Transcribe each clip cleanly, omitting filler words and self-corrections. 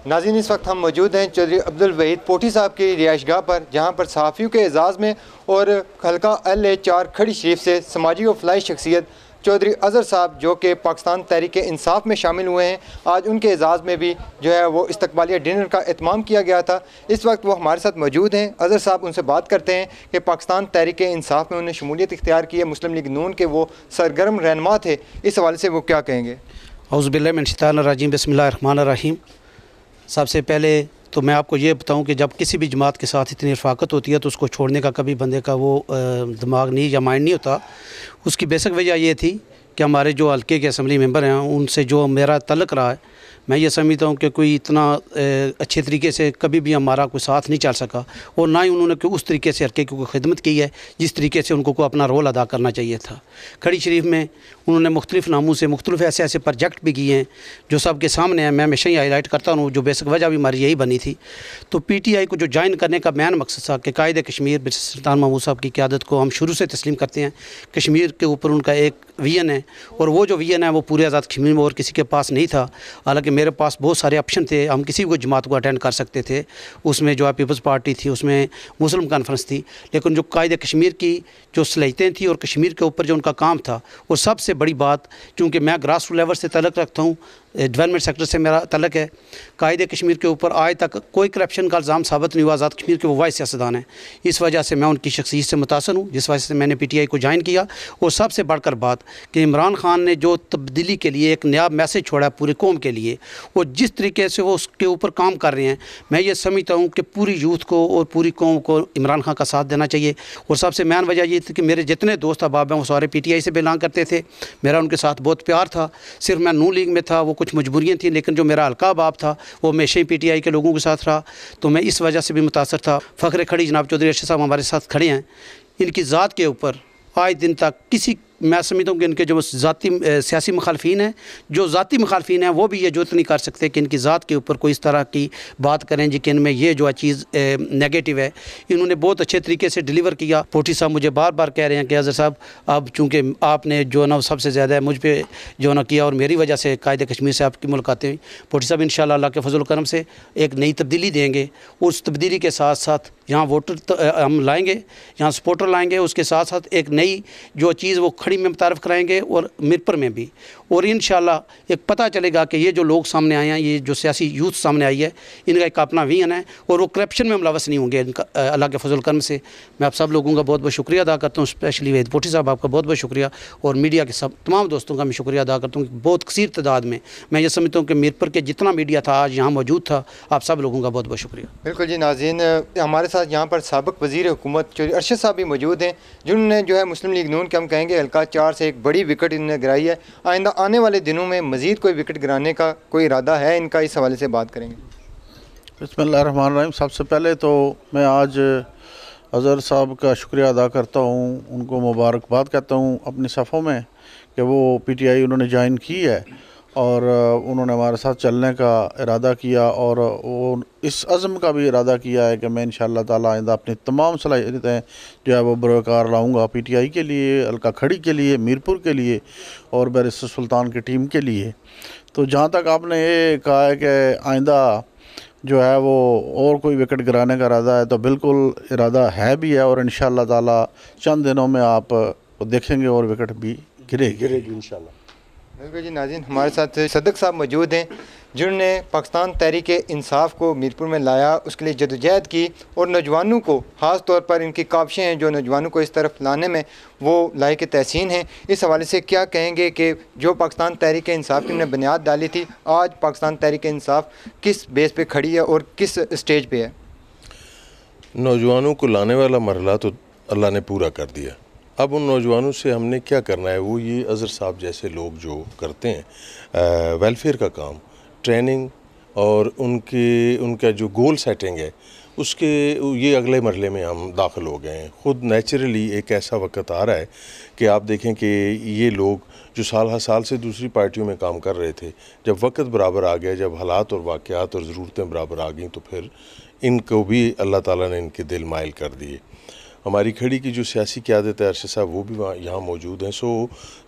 नाज़रीन, इस वक्त हम मौजूद हैं चौधरी अब्दुल वहीद पोठी साहब की रिहाइशगाह पर, जहाँ पर सहाफ़ियों के एजाज़ में और हल्का LA4 खड़ी शरीफ से समाजी और फलाई शख्सियत चौधरी अज़हर साहब जो कि पाकिस्तान तहरीक इंसाफ में शामिल हुए हैं, आज उनके एजाज़ में भी जो है वो इस्तकबालिया डिनर का एहतमाम किया गया था। इस वक्त वो हमारे साथ मौजूद हैं। अज़हर साहब, उनसे बात करते हैं कि पाकिस्तान तहरीक इंसाफ में उन्हें शमूलियत इख्तियार की है, मुस्लिम लीग नून के वो सरगर्म रहनुमा थे, इस हवाले से वो क्या कहेंगे? औज़ुबिल्लाहि मिनश्शैतानिर्रजीम, बिस्मिल्लाहिर्रहमानिर्रहीम। सबसे पहले तो मैं आपको ये बताऊं कि जब किसी भी जमात के साथ इतनी रफ़ाकत होती है तो उसको छोड़ने का कभी बंदे का वो दिमाग नहीं या माइंड नहीं होता। उसकी बेसिक वजह ये थी कि हमारे जो हल्के के असम्बली मेंबर हैं उनसे जो मेरा तल्लुक़ रहा है, मैं ये समझता हूँ कि कोई इतना अच्छे तरीके से कभी भी हमारा कोई साथ नहीं चल सका, और ना ही उन्होंने कोई उस तरीके से हल्के की कोई खिदमत की है जिस तरीके से उनको कोई अपना रोल अदा करना चाहिए था। खड़ी शरीफ में उन्होंने मुख्तलिफ़ नामों से मुख्तलिफ़ ऐसे ऐसे प्रोजेक्ट भी किए हैं जो सबके सामने हैं। मैं हमेशा ही हाईलाइट करता हूँ, जो बेसिक वजह भी हमारी यही बनी थी। तो PTI को जो ज्वाइन करने का मेन मकसद था कि कायदे कश्मीर बिन सुल्तान महमूद साहब की क़यादत को हम शुरू से तस्लीम करते हैं। कश्मीर के ऊपर उनका एक विजन है, और वो जो विजन है वो पूरे आज़ाद कश्मीर में और किसी के पास नहीं था। हालांकि मेरे पास बहुत सारे ऑप्शन थे, हम किसी भी जमात को अटेंड कर सकते थे। उसमें जो है पीपल्स पार्टी थी, उसमें मुस्लिम कॉन्फ्रेंस थी, लेकिन जो कायदे कश्मीर की जो सलाहियतें थी और कश्मीर के ऊपर जो उनका काम था, और सबसे बड़ी बात, चूँकि मैं ग्रास रूट लेवल से तल्लुक़ रखता हूँ, डेवलपमेंट सेक्टर से मेरा तल्लुक़ है, कायदे कश्मीर के ऊपर आज तक कोई करप्शन का इल्ज़ाम साबित नहीं हुआ। आज़ाद कश्मीर के वो वाइस सियासतदान हैं, इस वजह से मैं उनकी शख्सियत से मुतासर हूँ, जिस वजह से मैंने PTI को ज्वाइन किया। और सबसे बढ़कर बात कि इमरान खान ने जो तब्दीली के लिए एक नया मैसेज छोड़ा पूरी कौम के लिए, और जिस तरीके से वो उसके ऊपर काम कर रहे हैं, मैं ये समझता हूँ कि पूरी यूथ को और पूरी कौम को इमरान खान का साथ देना चाहिए। और सबसे मेन वजह ये थी कि मेरे जितने दोस्त अहबाब हैं वो सारे PTI से बिलोंग करते थे, मेरा उनके साथ बहुत प्यार था। सिर्फ मैं नून लीग में था, वो कुछ मजबूरियाँ थी, लेकिन जो मेरा हल्का अहबाब था वो हमेशा ही PTI के लोगों के साथ रहा, तो मैं इस वजह से भी मुतासर था। फ़ख्र खड़ी जनाब चौधरी अरशद साहब हमारे साथ खड़े हैं, इनकी ज़ात के ऊपर आज दिन तक किसी, मैं समझता हूँ कि इनके जो ज़ाती सियासी मुखालफीन हैं, जो ज़ाती मुखालफीन हैं, वो भी ये जुर्रत नहीं कर सकते कि इनकी ज़ात के ऊपर कोई इस तरह की बात करें जी कि इनमें ये जो चीज़ नेगेटिव है। इन्होंने बहुत अच्छे तरीके से डिलीवर किया। पोठी साहब मुझे बार बार कह रहे हैं कि अज़हर साहब, अब चूँकि आपने जो ना सबसे ज़्यादा मुझ पर जो ना किया और मेरी वजह से कायदे कश्मीर से आपकी मुलाकातें हुई, पोठी साहब इंशाअल्लाह अल्लाह के फजल करम से एक नई तब्दीली देंगे। उस तब्दीली के साथ साथ यहाँ वोटर हम लाएँगे, यहाँ सपोर्टर लाएँगे, उसके साथ साथ एक नई जो चीज़ वो खड़ी में मुतारफ़ कराएंगे और मिरपुर में भी। और इंशाअल्लाह एक पता चलेगा कि ये जो लोग सामने आए हैं, ये जो सियासी यूथ सामने आई है, इनका एक अपना विजन है और वो करप्शन में मुलवस नहीं होंगे। इनका अल्लाह के फजल करम से मैं आप सब लोगों का बहुत बहुत शुक्रिया अदा करता हूँ। स्पेशली वहीद पोठी साहब आपका बहुत बहुत शुक्रिया, और मीडिया के सब तमाम दोस्तों का मैं शुक्रिया अदा करता हूँ। बहुत कसीर तादाद में मैं ये समझता हूँ कि मिरपुर के जितना मीडिया था आज यहाँ मौजूद था, आप सब लोगों का बहुत बहुत शुक्रिया। बिल्कुल जी। नाज़रीन, हमारे साथ यहाँ पर साबिक़ वज़ीर हुकूमत चौधरी अरशद साहब भी मौजूद हैं, जिन्होंने जो है मुस्लिम लीग नून के हम कहेंगे हल्का 4 से एक बड़ी विकेट इन्होंने गिराई है। आइंदा आने वाले दिनों में मज़ीद कोई विकेट गिराने का कोई इरादा है इनका, इस हवाले से बात करेंगे। बिस्मिल्लाहिर्रहमानिर्रहीम। सबसे पहले तो मैं आज अज़हर साहब का शुक्रिया अदा करता हूँ, उनको मुबारकबाद कहता हूँ अपनी सफ़ों में कि वो PTI उन्होंने ज्वाइन की है और उन्होंने हमारे साथ चलने का इरादा किया, और वो इस अज़म का भी इरादा किया है कि मैं इंशाअल्लाह ताला आइंदा अपनी तमाम सलाहियतें जो है वो बरक़रार लाऊंगा PTI के लिए, हल्का खड़ी के लिए, मीरपुर के लिए और बैरिस्टर सुल्तान की टीम के लिए। तो जहाँ तक आपने ये कहा है कि आइंदा जो है वो और कोई विकेट गिराने का इरादा है, तो बिल्कुल इरादा है भी है, और इंशाअल्लाह ताला चंद दिनों में आप देखेंगे और विकेट भी गिरेगी इंशाअल्लाह। बिल्कुल जी। नाज़रीन, हमारे साथ सदक साहब मौजूद हैं, जिन्होंने पाकिस्तान तहरीक इंसाफ को मीरपुर में लाया, उसके लिए जदोजहद की, और नौजवानों को ख़ास तौर पर इनकी काविशें हैं जो नौजवानों को इस तरफ लाने में वो लायक तहसीन हैं। इस हवाले से क्या कहेंगे कि जो पाकिस्तान तहरीक इंसाफ की उन्होंने बुनियाद डाली थी, आज पाकिस्तान तहरीक इंसाफ किस बेस पर खड़ी है और किस स्टेज पर है? नौजवानों को लाने वाला मरहला तो अल्लाह ने पूरा कर दिया। अब उन नौजवानों से हमने क्या करना है, वो ये अज़हर साहब जैसे लोग जो करते हैं वेलफेयर का काम, ट्रेनिंग और उनका जो गोल सेटिंग है, उसके ये अगले मरहले में हम दाखिल हो गए हैं। ख़ुद नेचुरली एक ऐसा वक्त आ रहा है कि आप देखें कि ये लोग जो साल हर साल से दूसरी पार्टियों में काम कर रहे थे, जब वक्त बराबर आ गया, जब हालात और वाक़यात और ज़रूरतें बराबर आ गई, तो फिर इनको भी अल्लाह ताला ने इनके दिल माइल कर दिए। हमारी खड़ी की जो सियासी क़यादत है, अरशद साहब वो भी वहाँ यहाँ मौजूद हैं। सो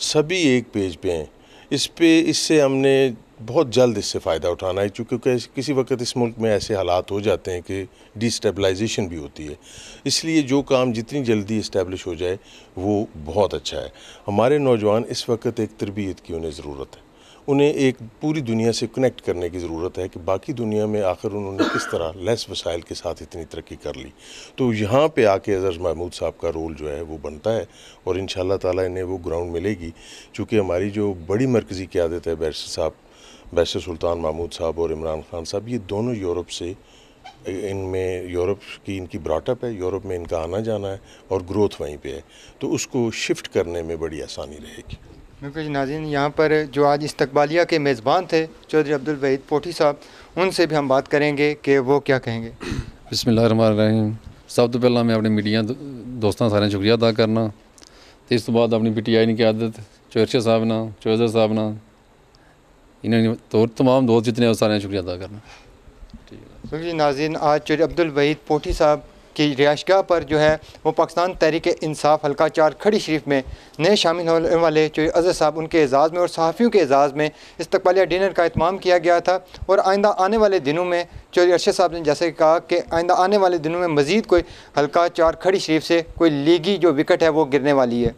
सभी एक पेज पे हैं। इससे हमने बहुत जल्द इससे फ़ायदा उठाना है, क्योंकि किसी वक्त इस मुल्क में ऐसे हालात हो जाते हैं कि डिस्टेबलाइजेशन भी होती है। इसलिए जो काम जितनी जल्दी इस्टेब्लिश हो जाए वो बहुत अच्छा है। हमारे नौजवान इस वक्त एक तरबियत की उन्हें ज़रूरत है, उन्हें एक पूरी दुनिया से कनेक्ट करने की ज़रूरत है कि बाकी दुनिया में आखिर उन्होंने किस तरह लेस वसाइल के साथ इतनी तरक्की कर ली। तो यहाँ पे आके अज़र महमूद साहब का रोल जो है वो बनता है और इंशाअल्लाह ताला इन्हें वो ग्राउंड मिलेगी, चूँकि हमारी जो बड़ी मरकज़ी क़यादत है बैरिस्टर सुल्तान महमूद साहब और इमरान खान साहब, ये दोनों यूरोप से, इनमें यूरोप की इनकी ब्रॉटअप है, यूरोप में इनका आना जाना है और ग्रोथ वहीं पे है, तो उसको शिफ्ट करने में बड़ी आसानी रहेगी। बिल्कुल नाज़रीन, यहाँ पर जो आज इस्तकबालिया के मेज़बान थे चौधरी अब्दुल वहीद पोठी साहब, उनसे भी हम बात करेंगे कि वो क्या कहेंगे। बिस्मिल्लाहिर्रहमानिर्रहीम। सब तो पहला मैं अपने मीडिया दोस्तों सारे शुक्रिया अदा करना, तो इस तो बाद अपनी PTI की क़यादत चौधरी साहब ना, चौधरी साहब ना, इन्होंने तो तमाम दोस्त जितने हैं सारे शुक्रिया अदा करना। बिल्कुल नाज़रीन, आज चौधरी अब्दुल वहीद पोठी साहब की रिहाइशगाह पर जो है वो पाकिस्तान तहरीक इंसाफ हल्का 4 खड़ी शरीफ में नए शामिल होने वाले चौधरी अज़हर साहब, उनके एज़ाज़ में और सहाफ़ियों के एज़ाज़ में इस्तकबालिया डिनर का एहतमाम किया गया था। और आइंदा आने वाले दिनों में चौधरी अरशद साहब ने जैसे कहा कि आइंदा आने वाले दिनों में मज़ीद कोई हल्का 4 खड़ी शरीफ से कोई लीगी जो विकेट है वो गिरने वाली है।